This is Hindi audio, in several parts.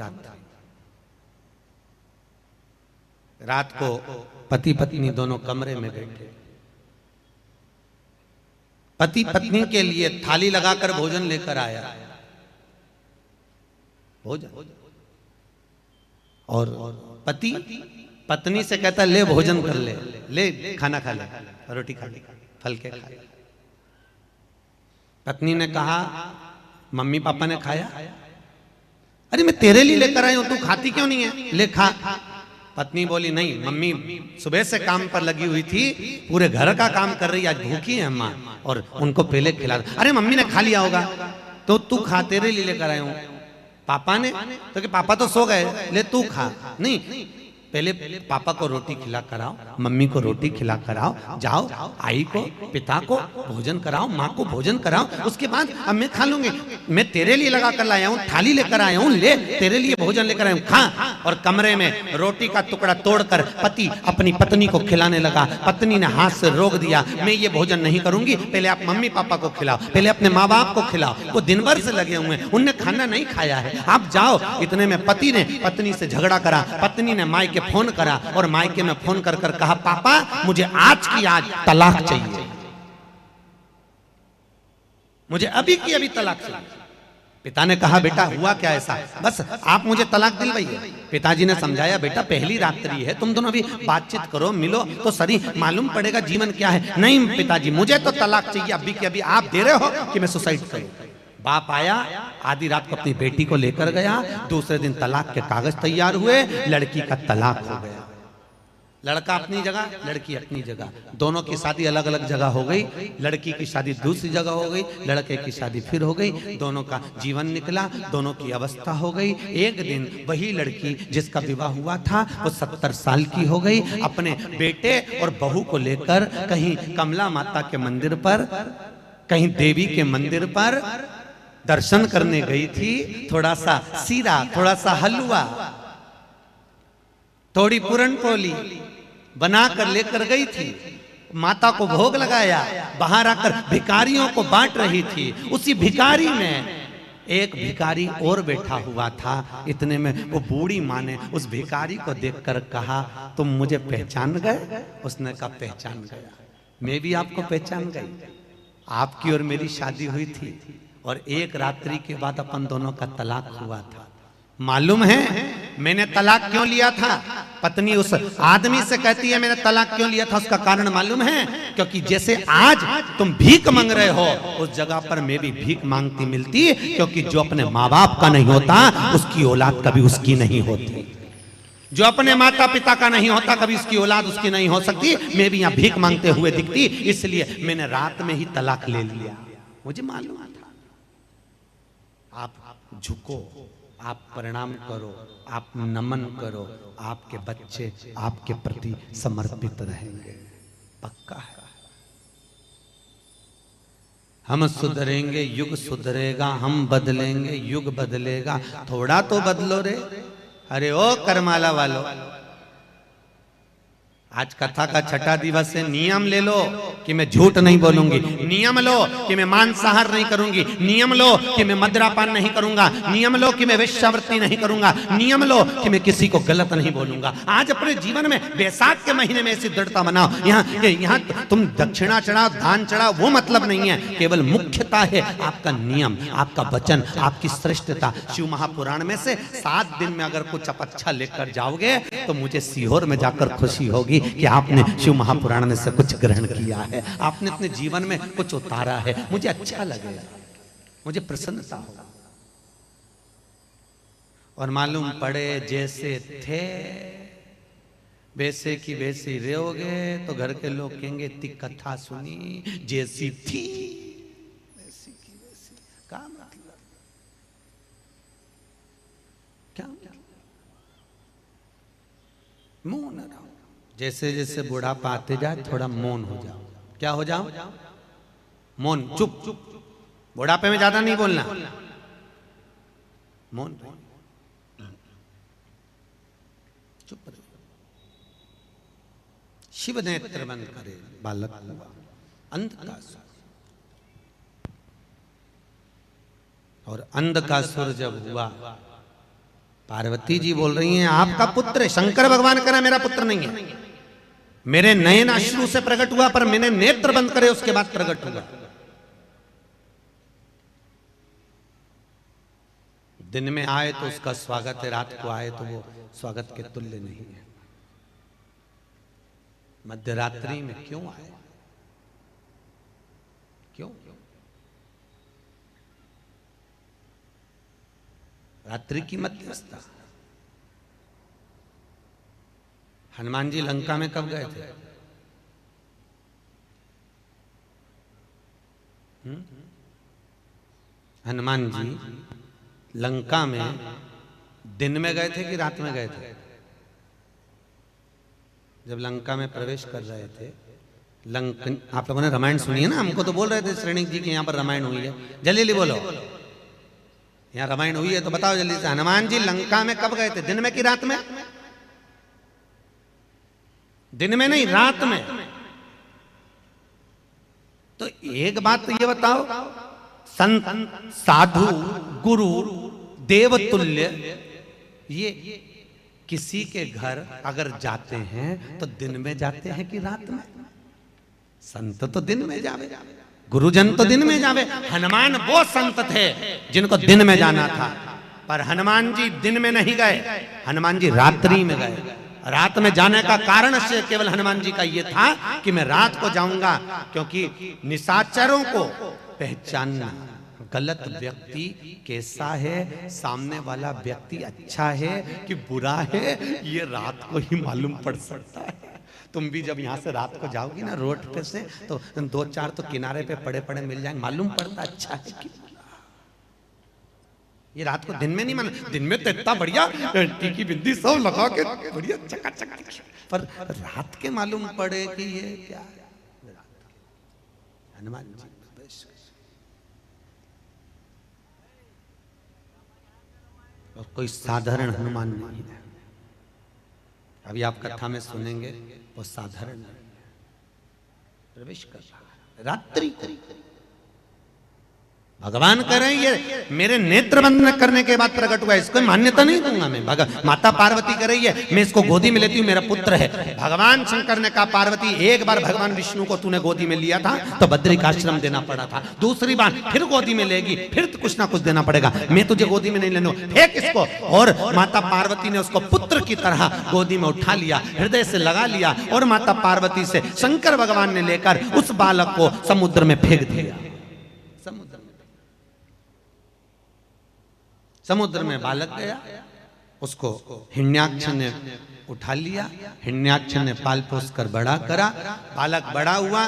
रात थी। रात को पति पत्नी दोनों कमरे में बैठे, पति पत्नी के लिए थाली लगाकर भोजन लेकर आया, भोजन, और पति पत्नी से कहता ले भोजन कर ले, ले खाना खा ले, रोटी खा ले, फल के खा। पत्नी ने कहा मम्मी पापा ने खाया। अरे मैं तेरे लिए लेकर आई हूं, तू खाती क्यों नहीं है, ले खा। पत्नी बोली नहीं, मम्मी सुबह से काम पर लगी हुई थी, पूरे घर का काम कर रही, आज भूखी है अम्मा, और उनको पहले खिला। अरे मम्मी ने खा लिया होगा, तो तू खा, तेरे लिए लेकर आया हूं। पापा ने तो कि पापा तो सो गए, ले तू खा। नहीं, पहले पापा को रोटी खिला कराओ, मम्मी को रोटी खिला कराओ, जाओ आई को पिता को भोजन कराओ, माँ को भोजन कराओ, उसके बाद अब मैं खा लूंगी। मैं तेरे लिए लगा कर लाया हूँ, थाली लेकर आया हूँ, ले तेरे लिए भोजन लेकर आया हूँ, खा। और कमरे में रोटी का टुकड़ा तोड़कर पति अपनी पत्नी को खिलाने लगा। पत्नी ने हाथ से रोक दिया, मैं ये भोजन नहीं करूंगी, पहले आप मम्मी पापा को खिलाओ, पहले अपने माँ बाप को खिलाओ, वो दिन भर से लगे हुए हैं, उनने खाना नहीं खाया है, आप जाओ। इतने में पति ने पत्नी से झगड़ा करा, पत्नी ने माई के फोन करा, और मायके में फोन कर कर कहा पापा मुझे आज की आज तलाक चाहिए, मुझे अभी की अभी तलाक चाहिए। पिता ने कहा बेटा हुआ क्या ऐसा, बस आप मुझे तलाक दिलवाइए। पिताजी ने समझाया बेटा पहली रात्रि है, तुम दोनों अभी बातचीत करो, मिलो तो सही मालूम पड़ेगा जीवन क्या है। नहीं पिताजी मुझे तो तलाक चाहिए अभी की अभी, आप दे रहे हो कि मैं सुसाइड करूं। बाप आया, आधी रात को अपनी बेटी को लेकर गया, दूसरे दिन तलाक के कागज तैयार हुए, लड़की का तलाक हो गया। लड़का अपनी जगह, लड़की अपनी जगह, दोनों की शादी अलग अलग जगह हो गई। लड़की की शादी दूसरी जगह हो गई, लड़के की शादी फिर हो गई, दोनों का जीवन निकला, दोनों की अवस्था हो गई। एक दिन वही लड़की जिसका विवाह हुआ था वो 70 साल की हो गई, अपने बेटे और बहू को लेकर कहीं कमला माता के मंदिर पर, कहीं देवी के मंदिर पर दर्शन करने गई थी। थोड़ा सा सीरा, थोड़ा सा हलवा, थोड़ी पूरन पोली बना कर लेकर गई थी, माता को भोग लगाया, बाहर आकर भिखारियों को बांट रही थी। उसी भिखारी में एक भिखारी और बैठा हुआ था। इतने में वो बूढ़ी माँ ने उस भिखारी को देखकर कहा तुम मुझे पहचान गए? उसने कहा पहचान गया, मैं भी आपको पहचान गई, आपकी और मेरी शादी हुई थी और एक रात्रि के बाद अपन दोनों का तलाक हुआ था। मालूम है मैंने तलाक क्यों लिया था? पत्नी उस आदमी से कहती है मैंने तलाक क्यों लिया था, उसका कारण मालूम है? क्योंकि जैसे आज तुम भीख मांग रहे हो, उस जगह पर मैं भी भीख मांगती मिलती, क्योंकि जो अपने माँ बाप का नहीं होता उसकी औलाद कभी उसकी नहीं होती, जो अपने माता पिता का नहीं होता कभी उसकी औलाद उसकी नहीं हो सकती। मैं भी यहाँ भीख मांगते हुए दिखती, इसलिए मैंने रात में ही तलाक ले लिया। मुझे मालूम था। आप झुको, आप प्रणाम करो, आप नमन करो, आपके बच्चे आपके प्रति समर्पित रहेंगे, पक्का है। हम सुधरेंगे, युग सुधरेगा, हम बदलेंगे, युग बदलेगा। थोड़ा तो बदलो रे। अरे ओ करमाला वालों, आज कथा का छठा दिवस है, नियम ले लो कि मैं झूठ नहीं बोलूंगी, नियम लो कि मैं मांसाहार नहीं करूंगी, नियम लो कि मैं मदिरापान नहीं करूंगा, नियम लो कि मैं वेश्यावृत्ति नहीं करूंगा, नियम लो कि मैं किसी को गलत नहीं बोलूंगा। आज अपने जीवन में बैसाख के महीने में ऐसी दृढ़ता बनाओ। यहाँ तुम दक्षिणा चढ़ाओ, दान चढ़ाओ, वो मतलब नहीं है, केवल मुख्यता है आपका नियम, आपका वचन, आपकी श्रेष्ठता। शिव महापुराण में से 7 दिन में अगर कुछ आप अच्छा लेकर जाओगे तो मुझे सीहोर में जाकर खुशी होगी कि आपने शिव महापुराण में से कुछ ग्रहण किया है, आपने अपने जीवन में कुछ उतारा है। मुझे अच्छा लगेगा, मुझे प्रसन्नता होगा। और मालूम पड़े जैसे थे वैसे की वैसी रहोगे तो घर के लोग कहेंगे इतनी कथा सुनी, जैसी थी वैसी की वैसी। क्या मतलब, क्या मुंह न रहो। जैसे जैसे बुढ़ापा आते जाए थोड़ा मौन हो जाओ। क्या हो जाओ? मौन, चुप। बुढ़ापे में ज्यादा नहीं बोलना, मौन, चुप रहो। शिव नेत्र बंद करे, बालक हुआ अंधकासुर, और अंधकासुर जब हुआ पार्वती जी बोल रही हैं आपका पुत्र है। शंकर भगवान कह रहा मेरा पुत्र नहीं है, मेरे नयन अश्रु से प्रकट हुआ, पर मैंने नेत्र बंद करे उसके बाद प्रकट हुआ। दिन में आए तो उसका स्वागत है, रात को आए तो वो स्वागत के तुल्य नहीं है। मध्य रात्रि में क्यों आए, क्यों? रात्रि की मध्यस्थता। हनुमान जी लंका में कब गए थे? हनुमान जी लंका में दिन में गए थे कि रात में गए थे? जब लंका में प्रवेश कर रहे थे, आप लोगों ने रामायण सुनी है ना? हमको तो बोल रहे थे श्रेणी जी की यहाँ पर रामायण हुई है। जल्दी जल्दी बोलो, यहाँ रामायण हुई है तो बताओ जल्दी से। हनुमान जी लंका में कब गए थे, दिन में कि रात में? दिन में नहीं, रात में। तो एक बात तो ये बताओ, संत साधु गुरु देवतुल्य ये किसी के घर अगर जाते हैं तो दिन में जाते हैं कि रात में? संत तो दिन में जावे, गुरुजन तो दिन में जावे। हनुमान वो संत थे जिनको दिन में जाना था, पर हनुमान जी दिन में नहीं गए, हनुमान जी रात्रि में गए। रात में जाने का कारण से केवल हनुमान जी का ये था कि मैं रात को जाऊंगा, क्योंकि निशाचरों को पहचानना, गलत व्यक्ति कैसा है, सामने वाला व्यक्ति अच्छा है कि बुरा है, ये रात को ही मालूम पड़ सकता है। तुम भी जब यहाँ से रात को जाओगी ना रोड पे से, तो दो चार तो किनारे पे पड़े पड़े मिल जाएंगे, मालूम पड़ता अच्छा है कि ये रात को। दिन में नहीं मालूम, दिन में तो इतना बढ़िया टीकी बिंदी सब लगा के बढ़िया चकाचक, पर रात के मालूम पड़े कि ये क्या है। हनुमान जी और कोई साधारण हनुमान नहीं है। अभी आप कथा में सुनेंगे वो साधारण नहीं है, प्रवेश कर रहा है रात्रि को। भगवान कह रहे हैं ये मेरे नेत्र बंद करने के बाद प्रकट हुआ, इसको मान्यता नहीं दूंगा मैं। माता पार्वती कह रही है मैं इसको गोदी में लेती हूँ, मेरा पुत्र है। भगवान शंकर ने कहा पार्वती एक बार भगवान विष्णु को तूने गोदी में लिया था तो बद्रिकाश्रम देना पड़ा था, दूसरी बार फिर गोदी में लेगी फिर तो कुछ ना कुछ देना पड़ेगा, मैं तुझे गोदी में नहीं लेने, फेंक इसको। और माता पार्वती ने उसको पुत्र की तरह गोदी में उठा लिया, हृदय से लगा लिया, और माता पार्वती से शंकर भगवान ने लेकर उस बालक को समुद्र में फेंक दिया। समुद्र में बालक गया, उसको हिरण्याक्ष ने उठा लिया, हिरण्याक्ष ने पाल पोस कर बड़ा करा, बालक बड़ा हुआ,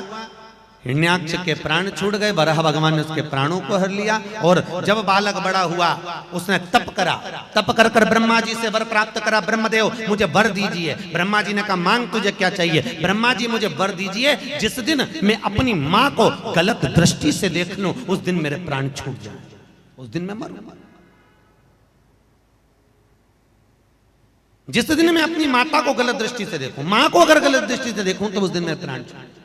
हिरण्याक्ष के प्राण छूट गए, वराह भगवान ने उसके प्राणों को हर लिया। और जब बालक बड़ा हुआ उसने तप करा, तप कर कर ब्रह्मा जी से वर प्राप्त करा, ब्रह्मदेव मुझे वर दीजिए। ब्रह्मा जी ने कहा मांग तुझे क्या चाहिए? ब्रह्मा जी मुझे वर दीजिए जिस दिन मैं अपनी माँ को गलत दृष्टि से देख लूं, उस दिन मेरे प्राण छूट जाए, उस दिन मैं मरूं। जिस दिन मैं अपनी माता को गलत दृष्टि से देखूं, मां को अगर गलत दृष्टि से देखूं तो उस दिन मैं प्राण छूट।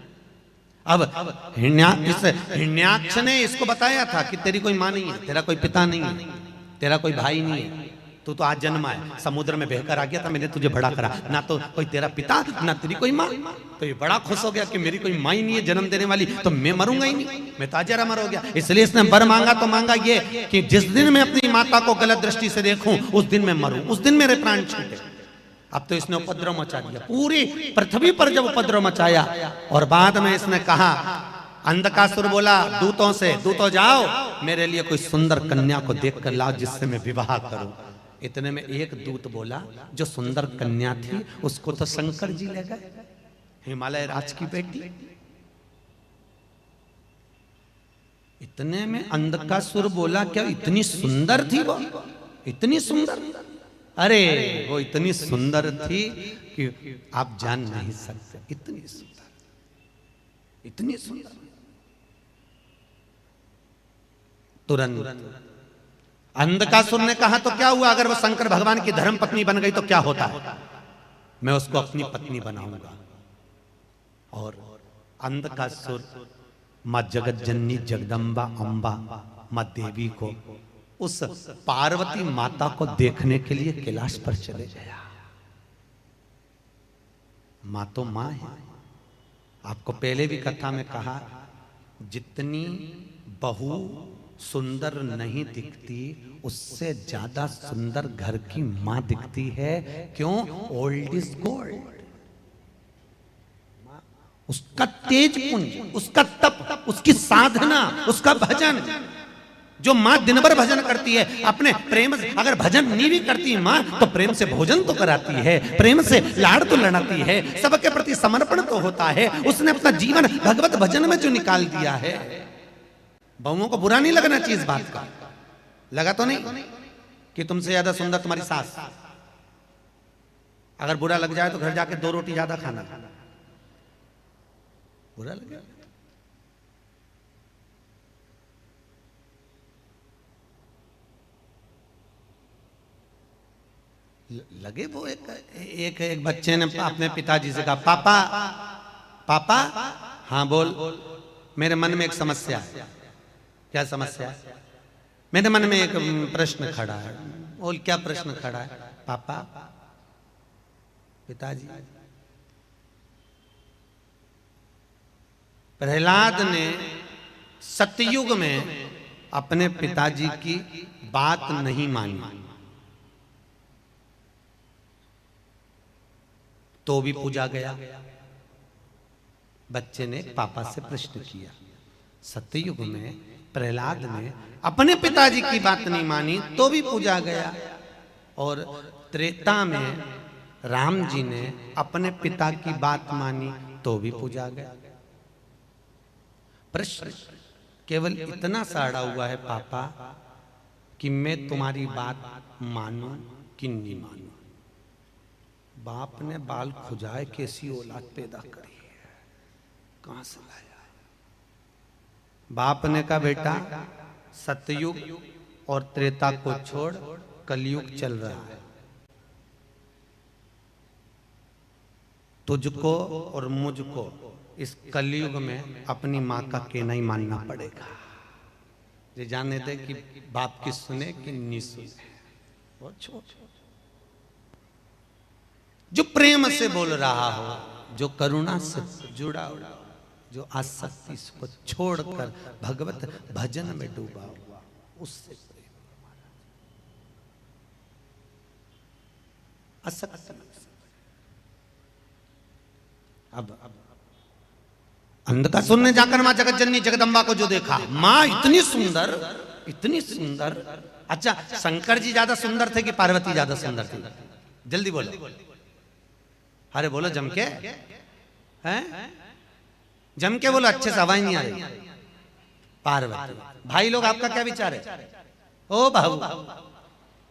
अब हिरण्याक्ष ने इसको बताया था कि तेरी कोई मां नहीं है, तेरा कोई पिता नहीं है, तेरा कोई भाई नहीं है, तू तो आज जन्मा है, समुद्र में बहकर आ गया था, मैंने तुझे बड़ा करा, ना तो कोई तेरा पिता ना तेरी कोई माँ। तो ये बड़ा खुश हो गया कि मेरी कोई माँ ही नहीं है जन्म देने वाली, तो मैं मरूंगा ही नहीं, मैं ताजा मर हो गया। इसलिए इसने वर मांगा तो मांगा ये कि जिस दिन मैं अपनी माता को गलत दृष्टि से देखूं उस दिन मैं मरूं, उस दिन मेरे प्राण छूटे। अब तो इसने उपद्रव मचा दिया, पूरी पृथ्वी पर जब उपद्रव मचाया, और बाद में इसने कहा, अंधकासुर बोला दूतों से, दूतों जाओ मेरे लिए कोई सुंदर कन्या को देख कर लाओ जिससे मैं विवाह करूं। इतने में एक दूत बोला जो सुंदर कन्या थी उसको तो शंकर जी ले गए, हिमालय राज की बेटी। इतने में अंधकासुर बोला क्या इतनी सुंदर थी वो, इतनी सुंदर? अरे वो इतनी सुंदर थी कि आप जान नहीं सकते, इतनी सुंदर, इतनी सुंदर। तुरंत अंधकासुर ने कहा तो क्या हुआ अगर वो शंकर भगवान की धर्म पत्नी बन गई तो क्या होता है? मैं उसको अपनी पत्नी बनाऊंगा। और अंधकासुर मां जगत जननी जगदम्बा अम्बा मां देवी को उस पार्वती माता को देखने के लिए कैलाश पर चले गया। मां तो मां है। आपको पहले भी कथा में कहा, जितनी बहू सुंदर नहीं दिखती उससे ज्यादा सुंदर घर की मां दिखती है। क्यों? Old is gold. उसका तेज पुंज, उसका तप, उसकी साधना, उसका भजन। जो मां दिन भर भजन करती है अपने प्रेम से, अगर भजन नहीं भी करती मां तो प्रेम से भोजन तो कराती है, प्रेम से लाड़ तो लड़ाती है, सबके प्रति समर्पण तो होता है। उसने अपना जीवन भगवत भजन में जो निकाल दिया है। बहुओं को बुरा नहीं लगना चाहिए इस बात का। लगा तो नहीं कि तुमसे ज्यादा सुंदर तुम्हारी सास? अगर बुरा लग जाए तो घर जाके 2 रोटी ज्यादा खाना। बुरा लगे लगे वो एक बच्चे ने अपने पिताजी से कहा, पापा पापा। हाँ बोल। मेरे मन में एक समस्या है। क्या समस्या है? मेरे मन में एक प्रश्न खड़ा है। बोल क्या प्रश्न खड़ा है? पापा पिताजी, प्रहलाद ने सतयुग में अपने पिताजी की बात नहीं मानी तो भी पूजा गया। बच्चे ने पापा से प्रश्न किया, सतयुग में प्रहलाद ने अपने पिताजी की बात नहीं मानी तो भी पूजा गया, और त्रेता में राम जी ने अपने पिता की बात मानी तो भी पूजा गया। प्रश्न केवल इतना सा अड़ा हुआ है पापा कि मैं तुम्हारी बात मानूं कि नहीं मानूं। बाप ने बाल खुजाए कैसी औलाद पैदा करी है, कहां से लाया? बाप ने कहा, बेटा सतयुग और त्रेता को छोड़ कलयुग चल रहा है, तुझको और मुझको इस कलयुग में अपनी मां का कहना ही मानना पड़ेगा। ये जानने दे कि बाप की सुने कि नहीं सुने। बहुत छोट जो प्रेम से बोल रहा हो, जो करुणा से जुड़ा हो, जो आसक्ति को छोड़कर भगवत भजन में डूबा हुआ, उससे प्रेम हमारा। आसक्ति अब अंधकासुर ने जाकर मां जगत जननी जगदम्बा को जो देखा, मां इतनी सुंदर, इतनी सुंदर। अच्छा, शंकर जी ज्यादा सुंदर थे कि पार्वती ज्यादा सुंदर थी? जल्दी बोलो। अरे बोलो जम के, हैं? जम के बोलो, अच्छे से आवाज नहीं आ रही। पार्वती। भाई लोग आपका क्या विचार है? ओ बाबू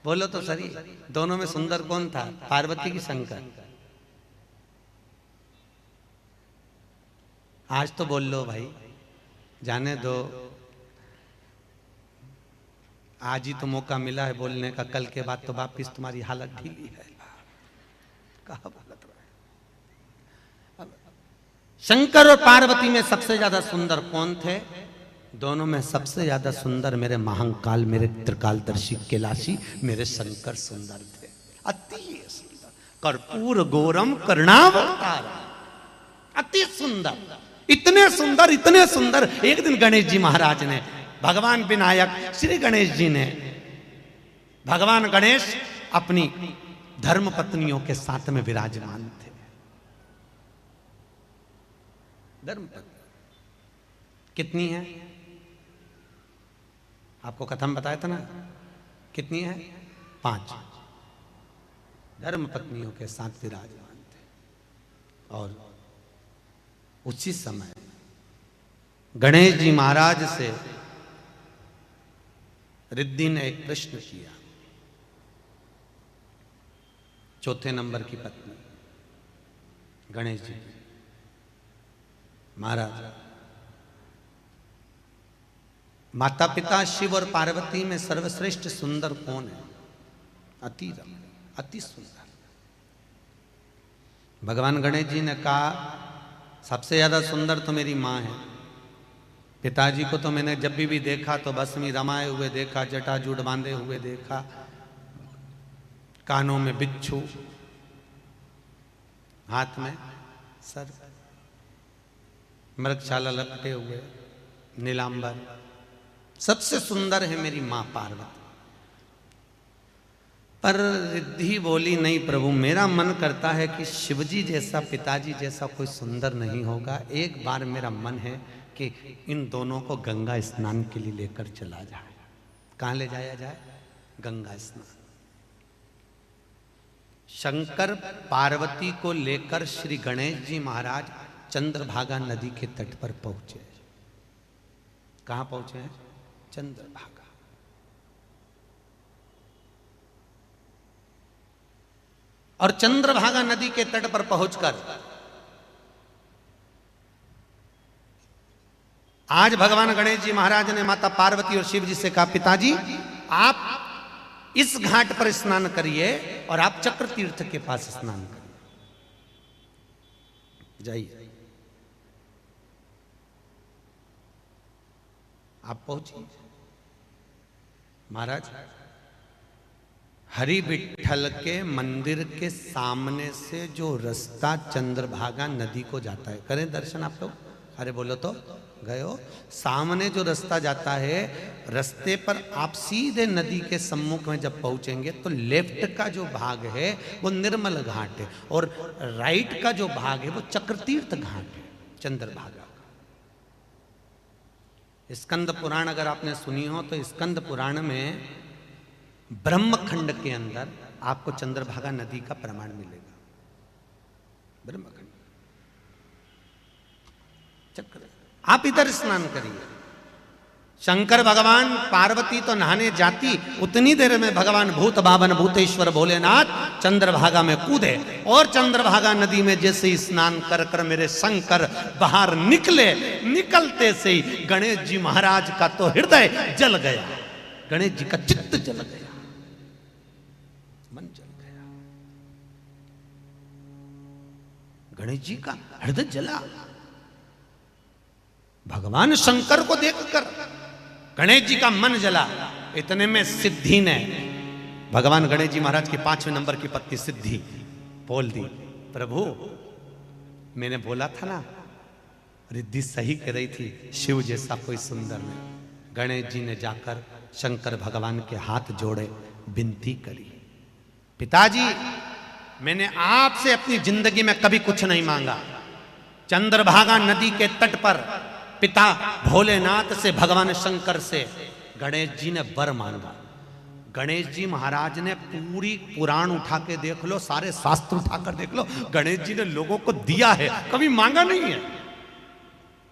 बोलो तो सही, दोनों में सुंदर कौन था, पार्वती की शंकर? आज तो बोल लो भाई, जाने दो, आज ही तो मौका मिला है बोलने का, कल के बाद तो वापिस तुम्हारी हालत ढीली है। कहा शंकर और पार्वती में सबसे ज्यादा सुंदर कौन थे? दोनों में सबसे ज्यादा सुंदर मेरे महाकाल, मेरे त्रिकालदर्शी कैलाशी, मेरे शंकर सुंदर थे। अति सुंदर, कर्पूर गौरम करुणावतार, अति सुंदर, इतने सुंदर, इतने सुंदर। एक दिन गणेश जी महाराज ने, भगवान विनायक श्री गणेश जी ने, भगवान गणेश अपनी धर्म पत्नियों के साथ में विराजमान थे। धर्म पत्नी कितनी है? आपको कथा में बताया था ना, कितनी है? 5 धर्म पत्नियों के साथ विराजमान थे। और उसी समय गणेश जी महाराज से रिद्धि ने एक प्रश्न किया। चौथे नंबर की पत्नी गणेश जी, महाराज माता पिता शिव और पार्वती में सर्वश्रेष्ठ सुंदर कौन है? अति रमणीय, अति सुंदर। भगवान गणेश जी ने कहा, सबसे ज्यादा सुंदर तो मेरी मां है। पिताजी को तो मैंने जब भी देखा तो बस में रमाए हुए देखा, जटाजूट बांधे हुए देखा, कानों में बिच्छू, हाथ में सर, मृगशाला लपटे हुए, नीलांबर। सबसे सुंदर है मेरी मां पार्वती। पर रिद्धि बोली, नहीं प्रभु, मेरा मन करता है कि शिवजी जैसा, पिताजी जैसा कोई सुंदर नहीं होगा। एक बार मेरा मन है कि इन दोनों को गंगा स्नान के लिए लेकर चला जाए। कहाँ ले जाया जाए? गंगा स्नान। शंकर पार्वती को लेकर श्री गणेश जी महाराज चंद्रभागा नदी के तट पर पहुंचे। कहां पहुंचे हैं? चंद्रभागा। और चंद्रभागा नदी के तट पर पहुंचकर आज भगवान गणेश जी महाराज ने माता पार्वती और शिव जी से कहा, पिताजी आप इस घाट पर स्नान करिए और आप चक्र तीर्थ के पास स्नान करिए, जाइए। आप पहुंचिए। महाराज हरि विठल के मंदिर के सामने से जो रास्ता चंद्रभागा नदी को जाता है, करें दर्शन आप लोग? अरे बोलो तो, गए हो? सामने जो रास्ता जाता है, रास्ते पर आप सीधे नदी के सम्मुख में जब पहुंचेंगे तो लेफ्ट का जो भाग है वो निर्मल घाट है और राइट का जो भाग है वो चक्रतीर्थ घाट है चंद्रभागा का। स्कंद पुराण अगर आपने सुनी हो तो स्कंद पुराण में ब्रह्मखंड के अंदर आपको चंद्रभागा नदी का प्रमाण मिलेगा। ब्रह्मखंड चक्र, आप इधर स्नान करिए। शंकर भगवान, पार्वती तो नहाने जाती, उतनी देर में भगवान भूत बावन भूतेश्वर भोलेनाथ चंद्रभागा में कूदे और चंद्रभागा नदी में जैसे ही स्नान कर कर मेरे शंकर बाहर निकले, निकलते से ही गणेश जी महाराज का तो हृदय जल गया, गणेश जी का चित्त जल गया, मन जल गया। गणेश जी का हृदय जला। भगवान शंकर को देखकर गणेश जी का मन जला। इतने में सिद्धि ने, भगवान गणेश जी महाराज की 5वें नंबर की पत्नी सिद्धि बोल दी, प्रभु मैंने बोला था ना, रिद्धि सही कह रही थी, शिव जैसा कोई सुंदर नहीं। गणेश जी ने जाकर शंकर भगवान के हाथ जोड़े, विनती करी, पिताजी मैंने आपसे अपनी जिंदगी में कभी कुछ नहीं मांगा। चंद्रभागा नदी के तट पर पिता भोलेनाथ से, भगवान शंकर से गणेश जी ने वर मांगा। गणेश जी महाराज ने पूरी पुराण उठा के देख लो, सारे शास्त्र उठाकर देख लो, गणेश जी ने लोगों को दिया है, कभी मांगा नहीं है।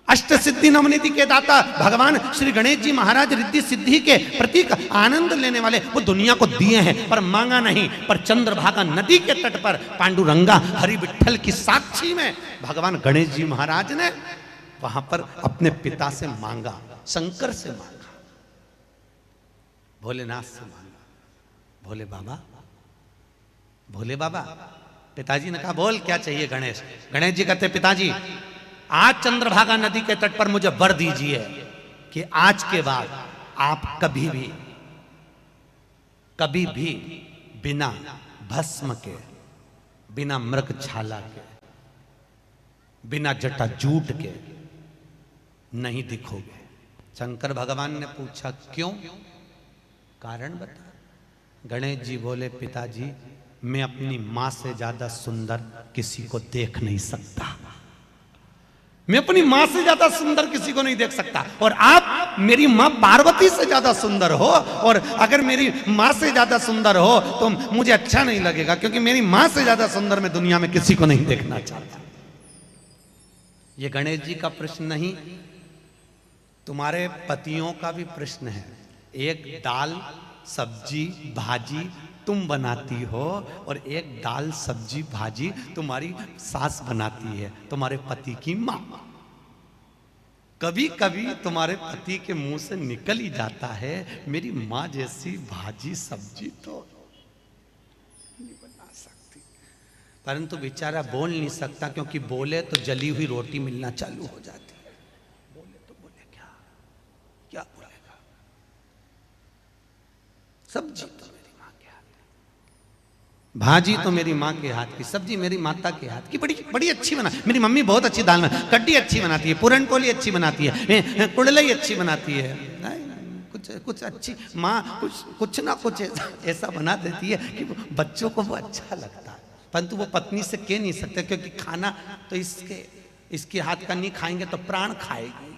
अष्ट सिद्धि नवनिधि के दाता भगवान श्री गणेश जी महाराज रिद्धि सिद्धि के प्रतीक, आनंद लेने वाले, वो दुनिया को दिए हैं पर मांगा नहीं। पर चंद्रभागा नदी के तट पर पांडुरंगा हरि विठल की साक्षी में भगवान गणेश जी महाराज ने वहां पर अपने पिता से मांगा, शंकर से मांगा, भोलेनाथ से मांगा। भोले बाबा, भोले बाबा, पिताजी ने कहा बोल क्या चाहिए गणेश? गणेश जी कहते, पिताजी आज चंद्रभागा नदी के तट पर मुझे वर दीजिए कि आज के बाद आप कभी भी बिना भस्म के, बिना मृगछाला के, बिना जटाजूट के नहीं दिखोगे। शंकर भगवान ने पूछा क्यों? कारण बता। गणेश जी बोले, पिताजी मैं अपनी मां से ज्यादा सुंदर किसी को देख नहीं सकता, मैं अपनी मां से ज्यादा सुंदर किसी को नहीं देख सकता। और आप मेरी मां पार्वती से ज्यादा सुंदर हो, और अगर मेरी मां से ज्यादा सुंदर हो तो मुझे अच्छा नहीं लगेगा, क्योंकि मेरी मां से ज्यादा सुंदर मैं दुनिया में किसी को नहीं देखना चाहता। ये गणेश जी का प्रश्न नहीं, तुम्हारे पतियों का भी प्रश्न है। एक दाल सब्जी भाजी तुम बनाती हो और एक दाल सब्जी भाजी तुम्हारी सास बनाती है, तुम्हारे पति की मां। कभी कभी तुम्हारे पति के मुंह से निकल ही जाता है, मेरी मां जैसी भाजी सब्जी तो नहीं बना सकती, परंतु बेचारा बोल नहीं सकता, क्योंकि बोले तो जली हुई रोटी मिलना चालू हो जाती है। बोले तो बोले क्या? भाजी तो मेरी माँ के हाथ की, सब्जी मेरी माता के हाथ की, बड़ी बड़ी अच्छी बना, मेरी मम्मी बहुत अच्छी दाल बना, कड्डी अच्छी बनाती है, पूरन पोली अच्छी बनाती है, कुड़लई अच्छी बनाती है, कुछ कुछ अच्छी माँ कुछ ना कुछ ऐसा बना देती है कि बच्चों को वो अच्छा लगता है। परंतु वो पत्नी से कह नहीं सकते, क्योंकि खाना तो इसके हाथ का नहीं खाएंगे तो प्राण खाएगी,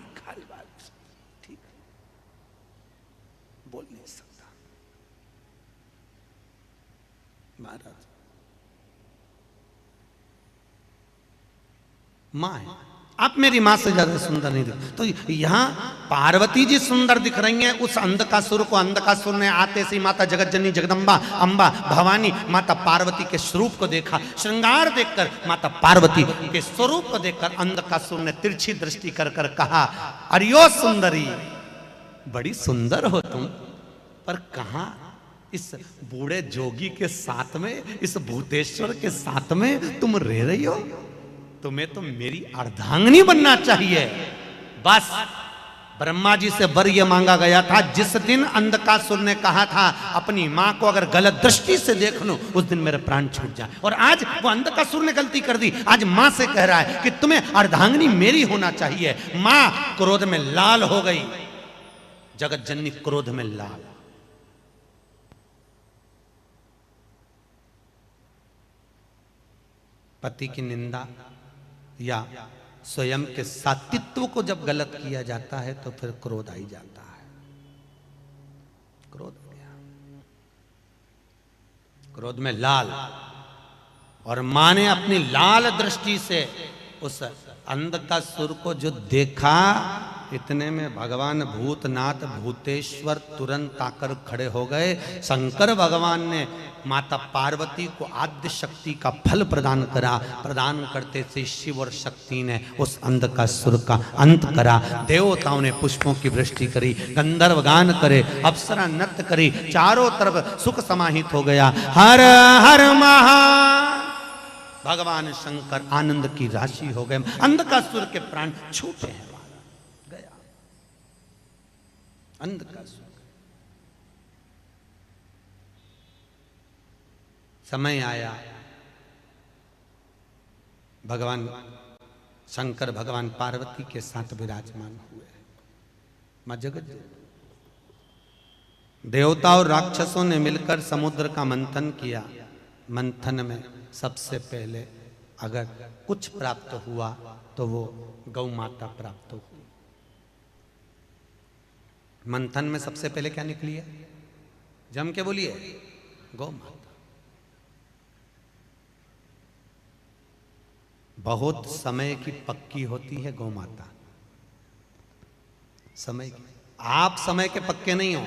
ठीक, बोल नहीं सकता महाराज। माँ है, आप मेरी माँ से ज्यादा सुंदर नहीं दिख, तो यहाँ पार्वती जी सुंदर दिख रही हैं। उस अंधकासुर को, अंधकासुर ने आते से माता जगतजननी जगदम्बा अम्बा भवानी माता पार्वती के स्वरूप को देखा। श्रृंगार देखकर, माता पार्वती के स्वरूप को देखकर अंधकासुर ने तिरछी दृष्टि कर कर कहा, अरियो सुंदरी, बड़ी सुंदर हो तुम, पर कहां इस बूढ़े जोगी के साथ में, इस भूतेश्वर के साथ में तुम रह रही हो? तुम्हें तो मेरी अर्धांगिनी बनना चाहिए। बस ब्रह्मा जी से वर यह मांगा गया था, जिस दिन अंधकासुर ने कहा था अपनी मां को अगर गलत दृष्टि से देख लूं उस दिन मेरे प्राण छूट जाए, और आज वो अंधकासुर ने गलती कर दी। आज मां से कह रहा है कि तुम्हें अर्धांगिनी मेरी होना चाहिए। मां क्रोध में लाल हो गई, जगत जननी क्रोध में लाल। पति की निंदा या स्वयं के सात्वित्व को जब गलत किया जाता है तो फिर क्रोध आ ही जाता है। क्रोध आ गया, क्रोध में लाल, और मां ने अपनी लाल दृष्टि से उस अंधकासुर को जो देखा, इतने में भगवान भूतनाथ भूतेश्वर तुरंत आकर खड़े हो गए। शंकर भगवान ने माता पार्वती को आद्य शक्ति का फल प्रदान करा। प्रदान करते से शिव और शक्ति ने उस अंधकासुर का अंत करा। देवताओं ने पुष्पों की वृष्टि करी, गंधर्व गान करे, अप्सरा नृत्य करी, चारों तरफ सुख समाहित हो गया। हर हर महा, भगवान शंकर आनंद की राशि हो गए। अंधकासुर के प्राण छूटे हैं, गया अंधकासुर। समय आया, भगवान शंकर भगवान पार्वती के साथ विराजमान हुए। मां जगत देवता और राक्षसों ने मिलकर समुद्र का मंथन किया। मंथन में सबसे पहले अगर कुछ प्राप्त हुआ तो वो गौ माता प्राप्त हुई। मंथन में सबसे पहले क्या निकली है? जम के बोलिए, गौ माता। बहुत समय की पक्की होती है गौ माता, समय की। आप समय के पक्के नहीं हो।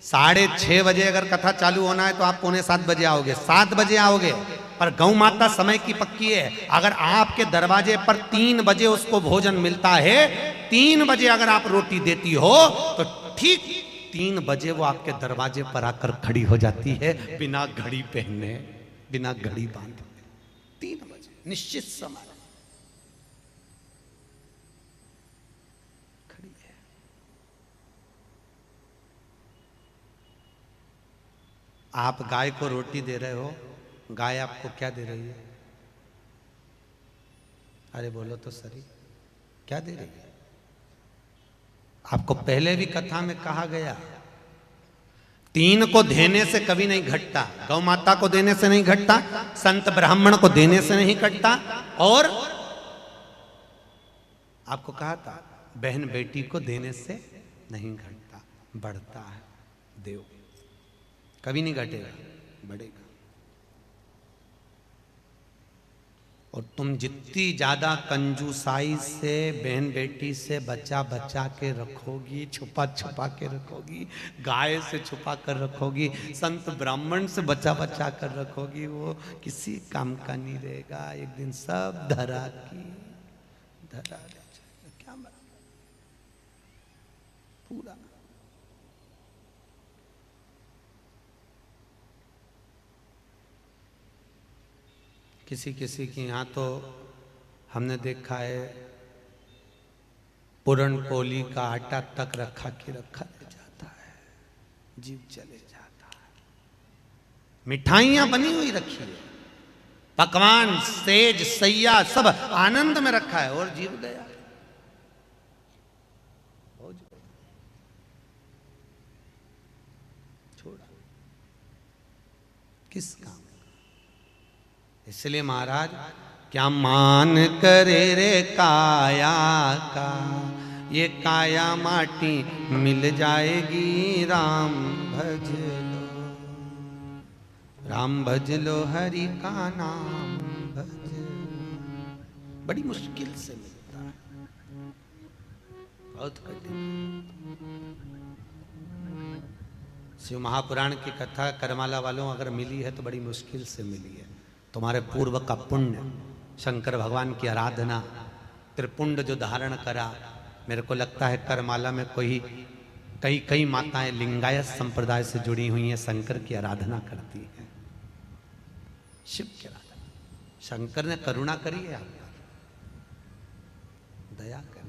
6:30 बजे अगर कथा चालू होना है तो आप 6:45 बजे आओगे, 7 बजे आओगे, पर गौ माता समय की पक्की है। अगर आपके दरवाजे पर 3 बजे उसको भोजन मिलता है, 3 बजे अगर आप रोटी देती हो तो ठीक 3 बजे वो आपके दरवाजे पर आकर खड़ी हो जाती है, बिना घड़ी पहने, बिना घड़ी बांधे। 3 बजे निश्चित समय खड़ी है। आप गाय को रोटी दे रहे हो, गाय आपको क्या दे रही है? अरे बोलो तो सही, क्या दे रही है? आपको पहले भी कथा में कहा गया, 3 को देने से कभी नहीं घटता। गौ माता को देने से नहीं घटता, संत ब्राह्मण को देने से नहीं घटता, और आपको कहा था बहन बेटी को देने से नहीं घटता, बढ़ता है। देव कभी नहीं घटेगा, बढ़ेगा। और तुम जितनी ज्यादा कंजूसाई से बहन बेटी से बचा बचा के रखोगी, छुपा छुपा के रखोगी, गाय से छुपा कर रखोगी, संत ब्राह्मण से बचा बचा कर रखोगी, वो किसी काम का नहीं रहेगा। एक दिन सब धरा की धरा क्या पूरा। किसी किसी के यहाँ तो हमने देखा है पूरन पोली का आटा तक रखा के रखा ले जाता है, जीव चले जाता है। मिठाइयां बनी हुई रखी है, पकवान, सेज, सैया सब आनंद में रखा है, और जीव गया। छोड़ा किस काम? इसलिए महाराज, क्या मान करे रे काया का, ये काया माटी मिल जाएगी। राम भज लो, राम भज लो, हरि का नाम भज लो। बड़ी मुश्किल से मिलता है, बहुत कठिन। शिव महापुराण की कथा करमाला वालों अगर मिली है तो बड़ी मुश्किल से मिली है। तुम्हारे पूर्व का पुण्य, शंकर भगवान की आराधना, त्रिपुंड जो धारण करा। मेरे को लगता है करमाला में कई माताएं लिंगायत संप्रदाय से जुड़ी हुई हैं, शंकर की आराधना करती हैं, शिव की आराधना। शंकर ने करुणा करी है आप पर, दया करी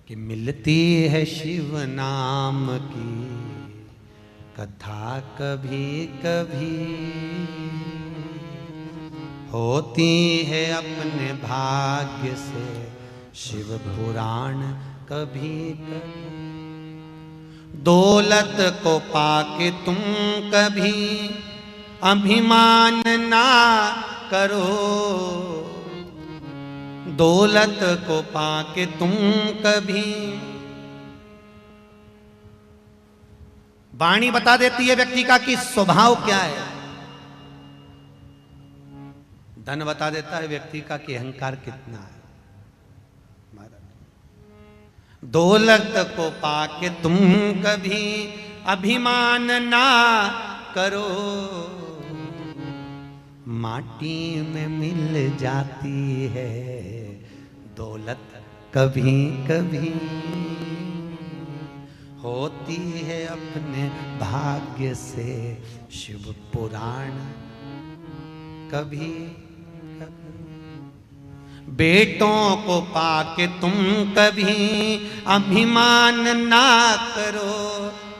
कि मिलती है शिव नाम की कथा कभी कभी, होती है अपने भाग्य से शिव पुराण कभी कभी। दौलत को पाके तुम कभी अभिमान ना करो, दौलत को पाके तुम कभी। वाणी बता देती है व्यक्ति का कि स्वभाव क्या है, धन बता देता है व्यक्ति का कि अहंकार कितना है। दौलत को पाके तुम कभी अभिमान ना करो, माटी में मिल जाती है दौलत कभी कभी, होती है अपने भाग्य से शिव पुराण कभी कभी। बेटों को पाके तुम कभी अभिमान ना करो,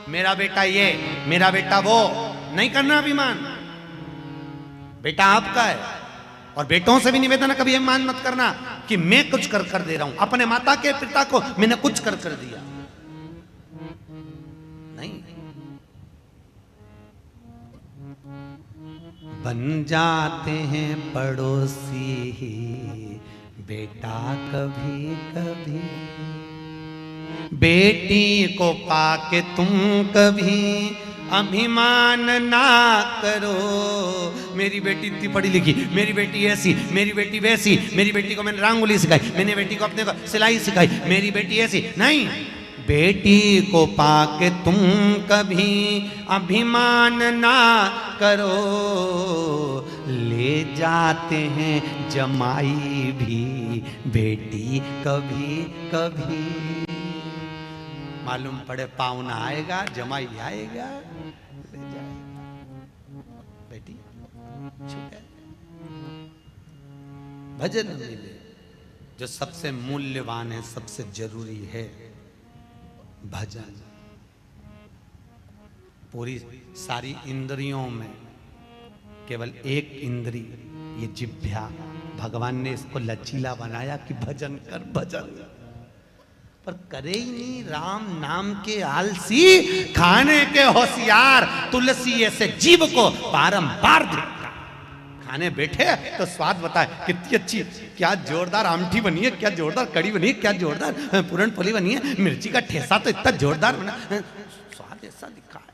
मेरा बेटा ये, मेरा बेटा वो, नहीं करना अभिमान। बेटा आपका है, और बेटों से भी निवेदन कभी अभिमान मत करना कि मैं कुछ कर दे रहा हूं। अपने माता के पिता को मैंने कुछ कर दिया, नहीं। बन जाते हैं पड़ोसी ही बेटा कभी कभी, बेटी को पाके तुम कभी अभिमान ना करो। मेरी बेटी इतनी पढ़ी लिखी, मेरी बेटी ऐसी, मेरी बेटी वैसी, मेरी बेटी को मैंने रंगोली सिखाई, मैंने बेटी को अपने को सिलाई सिखाई, मेरी बेटी ऐसी, नहीं। बेटी को पाके तुम कभी अभिमान ना करो, ले जाते हैं जमाई भी बेटी कभी कभी। मालूम पड़े पाहुना आएगा, जमाई आएगा, ले जाएगा, बेटी छूटे। भजन मिले जो सबसे मूल्यवान है, सबसे जरूरी है भजन। पूरी सारी इंद्रियों में केवल एक इंद्री, ये जिह्वा, भगवान ने इसको लचीला बनाया कि भजन कर, भजन। पर करे ही नहीं, राम नाम के आलसी, खाने के होशियार, तुलसी ऐसे जीव को बारंबार देखता। खाने बैठे तो स्वाद बताए, कितनी अच्छी, क्या जोरदार आमठी बनी है, क्या जोरदार कड़ी बनी है, क्या जोरदार पूरन पोली बनी है, मिर्ची का ठेसा तो इतना जोरदार बना, स्वाद ऐसा दिखा है,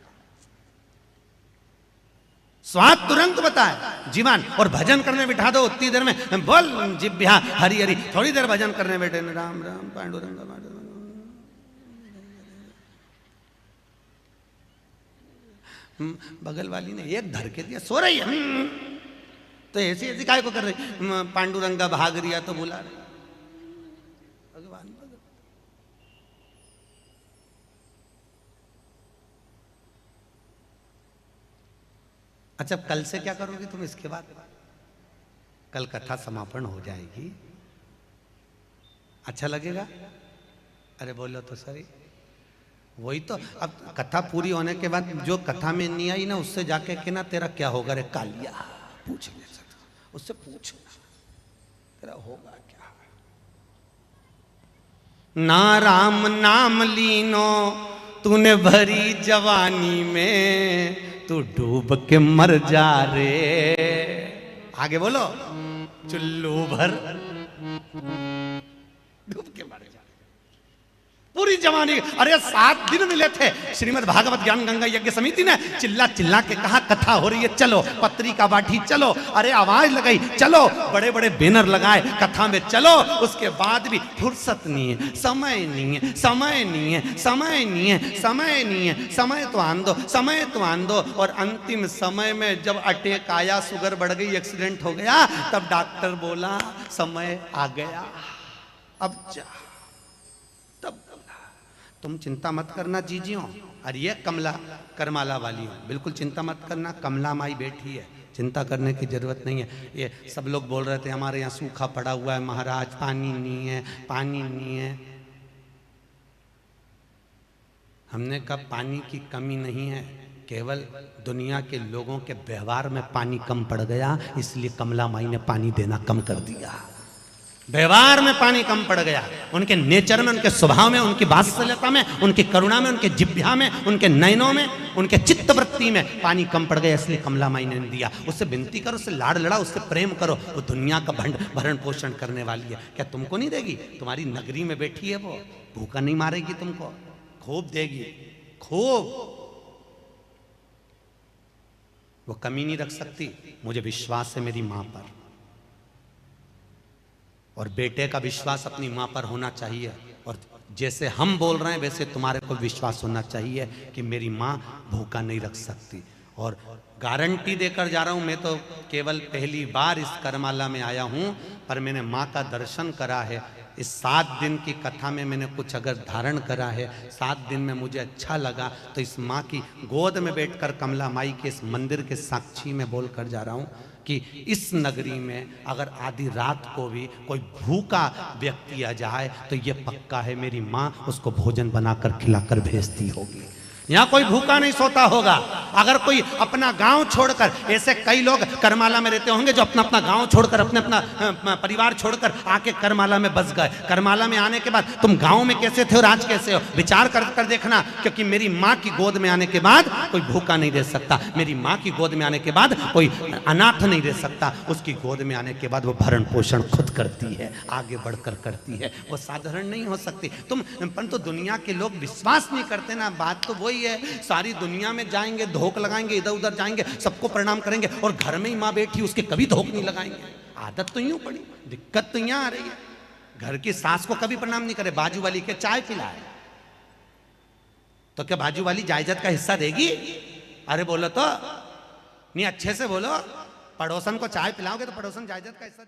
स्वाद तुरंत बताए जीवन। और भजन करने बिठा दो उतनी देर में बोल जिभ्या हरी हरी, थोड़ी देर भजन करने बैठे राम राम पांडुरंग। बगल वाली ने एक धर के दिया, सो रही है तो ऐसी ऐसी काय को कर रही, पांडुरंगा भाग रिया तो बुला रही भगवान। अच्छा, कल से क्या करोगी तुम? इसके बाद कल कथा समापन हो जाएगी, अच्छा लगेगा? अरे बोलो तो सही। वही तो, अब कथा पूरी होने के बाद जो कथा में नहीं आई ना, उससे जाके के ना तेरा क्या होगा रे कालिया, पूछ ले सकता, उससे पूछ तेरा होगा क्या। ना राम नाम लीनो तूने भरी जवानी में, तू डूब के मर जा रे। आगे बोलो, चुल्लू भर डूब के मर जा। पूरी जवानी, अरे 7 दिन मिले थे। श्रीमद् भागवत ज्ञान गंगा यज्ञ समिति ने चिल्ला चिल्ला के कहा कथा हो रही है, चलो। पत्री का बाठी चलो, अरे आवाज लगाई चलो, बड़े बड़े बैनर लगाए कथा में चलो। उसके बाद भी फुर्सत नहीं है, समय नहीं है, समय नहीं है, समय नहीं है, समय नहीं है, समय तो आन दो, समय तो आन दो। और अंतिम समय में जब अटैक आया, शुगर बढ़ गई, एक्सीडेंट हो गया, तब डॉक्टर बोला समय आ गया, अब जा। तुम चिंता मत करना जीजियो, और ये कमला करमाला वाली हो, बिल्कुल चिंता मत करना, कमला माई बैठी है, चिंता करने की जरूरत नहीं है। ये सब लोग बोल रहे थे हमारे यहाँ सूखा पड़ा हुआ है महाराज, पानी नहीं है, पानी नहीं है। हमने कहा पानी की कमी नहीं है, केवल दुनिया के लोगों के व्यवहार में पानी कम पड़ गया, इसलिए कमला माई ने पानी देना कम कर दिया। व्यवहार में पानी कम पड़ गया, उनके नेचर में, उनके स्वभाव में, उनकी वात्सल्यता में, उनकी करुणा में, उनके जिह्वा में, उनके नयनों में, उनके चित्तवृत्ति में पानी कम पड़ गया, इसलिए कमला माई ने दिया। उससे विनती करो, उससे लाड़ लड़ा, उससे प्रेम करो, वो दुनिया का भरण पोषण करने वाली है। क्या तुमको नहीं देगी? तुम्हारी नगरी में बैठी है, वो भूखा नहीं मारेगी तुमको, खूब देगी, खूब। वो कमी नहीं रख सकती। मुझे विश्वास है मेरी मां पर, और बेटे का विश्वास अपनी मां पर होना चाहिए। और जैसे हम बोल रहे हैं वैसे तुम्हारे को विश्वास होना चाहिए कि मेरी मां भूखा नहीं रख सकती। और गारंटी देकर जा रहा हूं, मैं तो केवल पहली बार इस करमाला में आया हूं, पर मैंने मां का दर्शन करा है। इस 7 दिन की कथा में मैंने कुछ अगर धारण करा है, 7 दिन में मुझे अच्छा लगा, तो इस मां की गोद में बैठकर कमला माई के इस मंदिर के साक्षी में बोल कर जा रहा हूं कि इस नगरी में अगर आधी रात को भी कोई भूखा व्यक्ति आ जाए, तो ये पक्का है मेरी माँ उसको भोजन बनाकर खिलाकर भेजती होगी। यहाँ कोई भूखा नहीं सोता होगा। अगर कोई अपना गांव छोड़कर, ऐसे कई लोग करमाला में रहते होंगे जो अपना अपना गांव छोड़कर, अपने अपना परिवार छोड़कर आके करमाला में बस गए। करमाला में आने के बाद तुम गांव में कैसे थे और आज कैसे हो, विचार कर देखना। क्योंकि मेरी माँ की गोद में आने के बाद कोई भूखा नहीं रह सकता, मेरी माँ की गोद में आने के बाद कोई अनाथ नहीं रह सकता। उसकी गोद में आने के बाद वो भरण पोषण खुद करती है, आगे बढ़कर करती है, वो साधारण नहीं हो सकती। तुम परंतु दुनिया के लोग विश्वास नहीं करते ना, बात तो वही है। सारी दुनिया में जाएंगे, धोख लगाएंगे, इधर उधर जाएंगे, सबको प्रणाम करेंगे, और घर में ही माँ बैठी उसके कभी धोख नहीं लगाएंगे। आदत तो यूं पड़ी, दिक्कत तो यहां आ रही है। घर की सास को कभी प्रणाम नहीं करे, बाजू वाली के चाय पिलाए तो क्या बाजू वाली जायदाद का हिस्सा देगी? अरे बोलो तो नहीं, अच्छे से बोलो। पड़ोसन को चाय पिलाओगे तो पड़ोसन जायदाद का हिस्सा देगी।